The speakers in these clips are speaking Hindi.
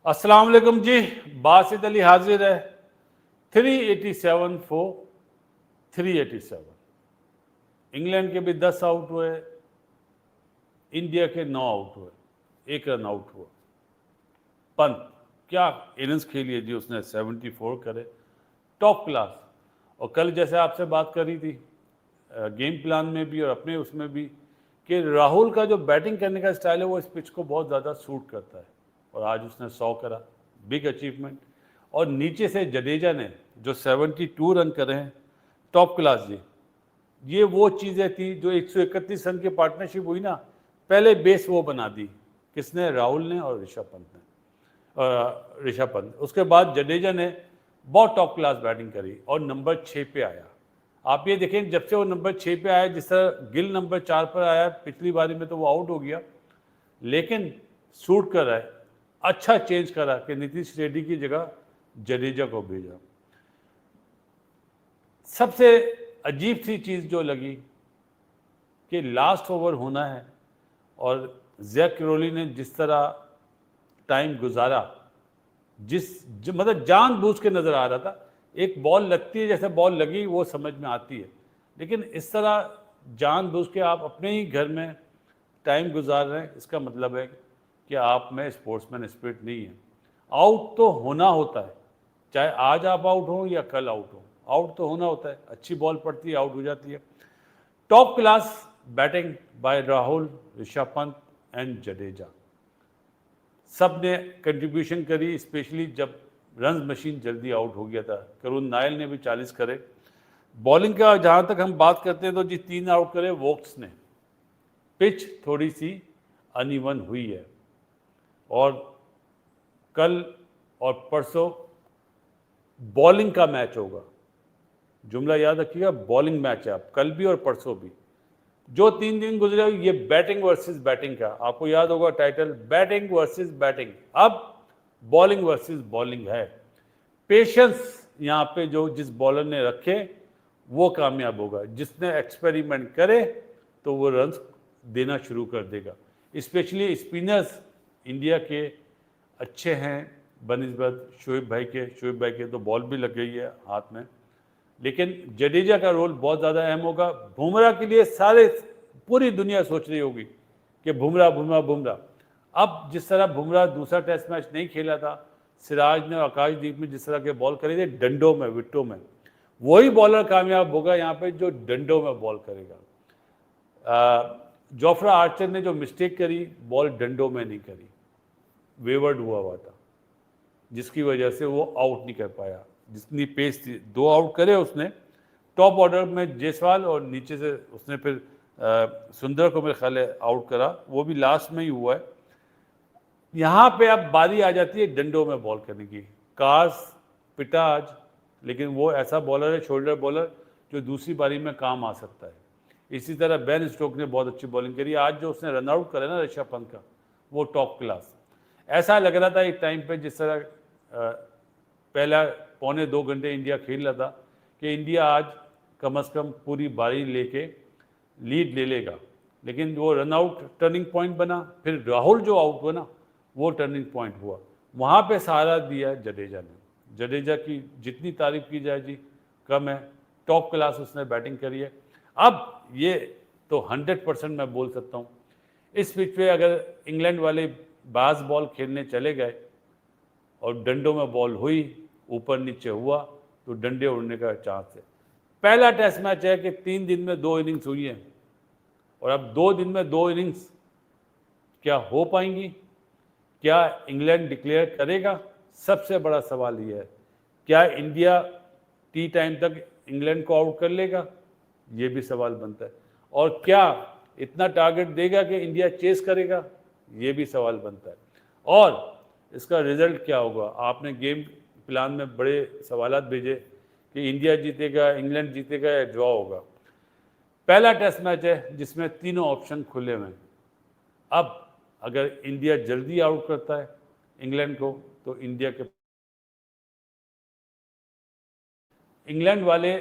अस्सलाम वालेकुम जी। बासित अली हाजिर है। 387 फॉर 387। इंग्लैंड के भी 10 आउट हुए, इंडिया के 9 आउट हुए, 1 रन आउट हुआ। पंत क्या इनिंग्स खेली है जी उसने, 74 करे, टॉप क्लास। और कल जैसे आपसे बात करी थी गेम प्लान में भी और अपने उसमें भी कि राहुल का जो बैटिंग करने का स्टाइल है वो इस पिच को बहुत ज़्यादा सूट करता है, और आज उसने 100 करा, बिग अचीवमेंट। और नीचे से जडेजा ने जो 72 रन करे हैं, टॉप क्लास जी। ये वो चीज़ें थी जो 131 रन की पार्टनरशिप हुई ना, पहले बेस वो बना दी किसने, राहुल ने और ऋषभ पंत। उसके बाद जडेजा ने बहुत टॉप क्लास बैटिंग करी और नंबर 6 पे आया। आप ये देखें जब से वो नंबर 6 पे आया, जिस तरह गिल नंबर 4 पर आया पिछली बारी में तो वो आउट हो गया, लेकिन सूट कर रहा है, अच्छा चेंज करा कि नीतीश रेड्डी की जगह जडेजा को भेजा। सबसे अजीब सी चीज़ जो लगी कि लास्ट ओवर होना है और जैक क्रोली ने जिस तरह टाइम गुजारा, मतलब जानबूझ के नज़र आ रहा था। एक बॉल लगती है, जैसे बॉल लगी वो समझ में आती है, लेकिन इस तरह जानबूझ के आप अपने ही घर में टाइम गुजार रहे हैं, इसका मतलब है कि आप में स्पोर्ट्समैन स्पिरिट नहीं है। आउट तो होना होता है, चाहे आज आप आउट हो या कल आउट हो, आउट तो होना होता है। अच्छी बॉल पड़ती है, आउट हो जाती है। Top class batting bye Rahul, Rishabh Pant and Jadeja, सब ने कंट्रीब्यूशन करी, स्पेशली जब रन मशीन जल्दी आउट हो गया था। करुण नायल ने भी 40 करे। बॉलिंग का जहाँ तक हम बात करते हैं तो जी 3 आउट करे वोक्स ने। पिच थोड़ी सी अनइवन हुई है, और कल और परसों बॉलिंग का मैच होगा। जुमला याद रखिएगा, बॉलिंग मैच है, आप कल भी और परसों भी। जो 3 दिन गुजरे ये बैटिंग वर्सेस बैटिंग का, आपको याद होगा टाइटल, बैटिंग वर्सेस बैटिंग। अब बॉलिंग वर्सेस बॉलिंग है। पेशेंस यहाँ पे जो जिस बॉलर ने रखे वो कामयाब होगा, जिसने एक्सपेरिमेंट करे तो वो रन देना शुरू कर देगा। स्पेशली स्पिनर्स इंडिया के अच्छे हैं बनिस्बत शोएब भाई के तो बॉल भी लग गई है हाथ में, लेकिन जडेजा का रोल बहुत ज़्यादा अहम होगा। बुमराह के लिए सारे पूरी दुनिया सोच रही होगी कि बुमराह बुमराह बुमराह। अब जिस तरह बुमराह दूसरा टेस्ट मैच नहीं खेला था, सिराज ने आकाशदीप में जिस तरह के बॉल करे थे डंडों में, विट्टों में, वही बॉलर कामयाब होगा यहाँ पे जो डंडों में बॉल करेगा। जोफ्रा आर्चर ने जो मिस्टेक करी, बॉल डंडों में नहीं करी, वेवर्ड हुआ था, जिसकी वजह से वो आउट नहीं कर पाया। जितनी पेस थी 2 आउट करे उसने, टॉप ऑर्डर में जायसवाल और नीचे से उसने फिर सुंदर को मेरे ख्याल है आउट करा, वो भी लास्ट में ही हुआ है। यहाँ पे अब बारी आ जाती है डंडों में बॉल करने की। कार्स पिटा आज, लेकिन वो ऐसा बॉलर है, शोल्डर बॉलर, जो दूसरी बारी में काम आ सकता है। इसी तरह बेन स्टोक ने बहुत अच्छी बॉलिंग करी आज, जो उसने रन आउट करा ना ऋषभ पंत का, वो टॉप क्लास। ऐसा लग रहा था एक टाइम पे जिस तरह पहला 1.25 घंटे इंडिया खेल रहा था कि इंडिया आज कम से कम पूरी बारी लेके लीड ले लेगा, लेकिन वो रन आउट टर्निंग पॉइंट बना। फिर राहुल जो आउट हुआ ना, वो टर्निंग पॉइंट हुआ। वहाँ पे सहारा दिया जडेजा ने। जडेजा की जितनी तारीफ की जाए जी कम है, टॉप क्लास उसने बैटिंग करी है। अब ये तो 100% मैं बोल सकता हूँ, इस पिच पे अगर इंग्लैंड वाले बाज बॉल खेलने चले गए और डंडों में बॉल हुई, ऊपर नीचे हुआ, तो डंडे उड़ने का चांस है। पहला टेस्ट मैच है कि 3 दिन में 2 इनिंग्स हुई हैं, और अब 2 दिन में 2 इनिंग्स क्या हो पाएंगी? क्या इंग्लैंड डिक्लेयर करेगा? सबसे बड़ा सवाल यह है, क्या इंडिया टी टाइम तक इंग्लैंड को आउट कर लेगा? ये भी सवाल बनता है। और क्या इतना टारगेट देगा कि इंडिया चेस करेगा? ये भी सवाल बनता है। और इसका रिजल्ट क्या होगा? आपने गेम प्लान में बड़े सवालात भेजे कि इंडिया जीतेगा, इंग्लैंड जीतेगा या ड्रॉ होगा। पहला टेस्ट मैच है जिसमें तीनों ऑप्शन खुले हुए हैं। अब अगर इंडिया जल्दी आउट करता है इंग्लैंड को, तो इंग्लैंड वाले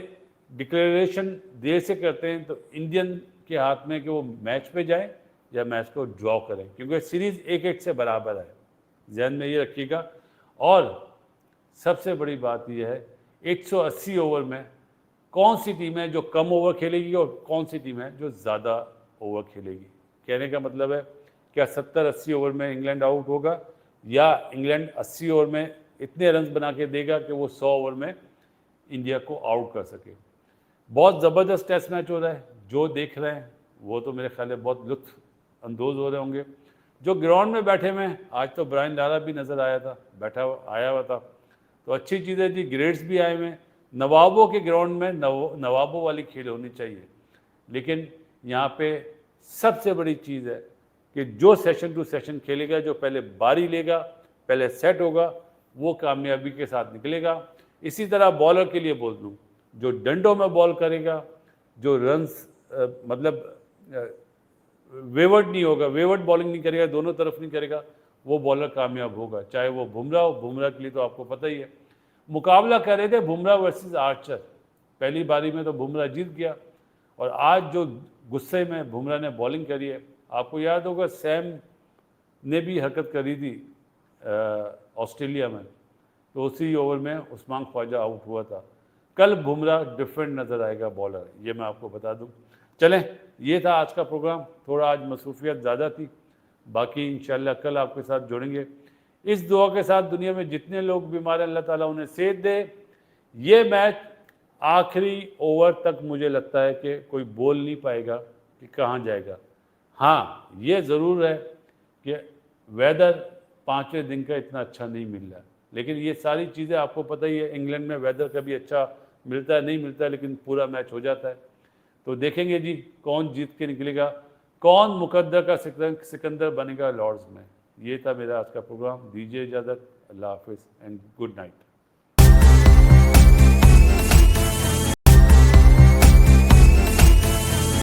डिक्लेरेशन देर से करते हैं, तो इंडियन के हाथ में कि वो मैच पे जाए या मैच को ड्रॉ करें, क्योंकि सीरीज 1-1 से बराबर है। जहन में ये रखिएगा। और सबसे बड़ी बात यह है 180 ओवर में कौन सी टीम है जो कम ओवर खेलेगी और कौन सी टीम है जो ज़्यादा ओवर खेलेगी। कहने का मतलब है क्या 70-80 ओवर में इंग्लैंड आउट होगा या इंग्लैंड 80 ओवर में इतने रन्स बना के देगा कि वो 100 ओवर में इंडिया को आउट कर सके। बहुत ज़बरदस्त टेस्ट मैच हो रहा है, जो देख रहे हैं वो तो मेरे ख्याल में बहुत लुत्फ अंदोज़ हो रहे होंगे। जो ग्राउंड में बैठे हुए हैं, आज तो ब्रायन लारा भी नज़र आया था, आया हुआ था, तो अच्छी चीज़ें थी, ग्रेड्स भी आए हुए हैं। नवाबों के ग्राउंड में नवाबों वाली खेल होनी चाहिए। लेकिन यहाँ पे सबसे बड़ी चीज़ है कि जो सेशन टू सेशन खेलेगा, जो पहले बारी लेगा, पहले सेट होगा, वो कामयाबी के साथ निकलेगा। इसी तरह बॉलर के लिए बोल दूँ, जो डंडों में बॉल करेगा, जो रन्स मतलब वेवर्ड नहीं होगा, वेवर्ड बॉलिंग नहीं करेगा, दोनों तरफ नहीं करेगा, वो बॉलर कामयाब होगा। चाहे वो बुमराह हो, बुमराह के लिए तो आपको पता ही है। मुकाबला कर रहे थे बुमराह वर्सेस आर्चर, पहली बारी में तो बुमराह जीत गया, और आज जो गुस्से में बुमराह ने बॉलिंग करी है, आपको याद होगा सैम ने भी हरकत करी थी ऑस्ट्रेलिया में, तो उसी ओवर में उस्मान ख्वाजा आउट हुआ था। कल बुमराह डिफरेंट नज़र आएगा बॉलर, ये मैं आपको बता दूं। चलें, ये था आज का प्रोग्राम, थोड़ा आज मसरूफियत ज़्यादा थी, बाकी इंशाल्लाह कल आपके साथ जुड़ेंगे। इस दुआ के साथ दुनिया में जितने लोग बीमार हैं, अल्लाह ताला उन्हें सेहत दे। ये मैच आखिरी ओवर तक मुझे लगता है कि कोई बोल नहीं पाएगा कि कहाँ जाएगा। हाँ, ये ज़रूर है कि वेदर 5वें दिन का इतना अच्छा नहीं मिल रहा है, लेकिन ये सारी चीज़ें आपको पता ही है, इंग्लैंड में वेदर कभी अच्छा मिलता है नहीं मिलता है, लेकिन पूरा मैच हो जाता है। तो देखेंगे जी कौन जीत के निकलेगा, कौन मुकद्दर का सिकंदर बनेगा लॉर्ड्स में। ये था मेरा आज का प्रोग्राम। दीजिए इजाज़त, अल्लाह हाफिज़ एंड गुड नाइट।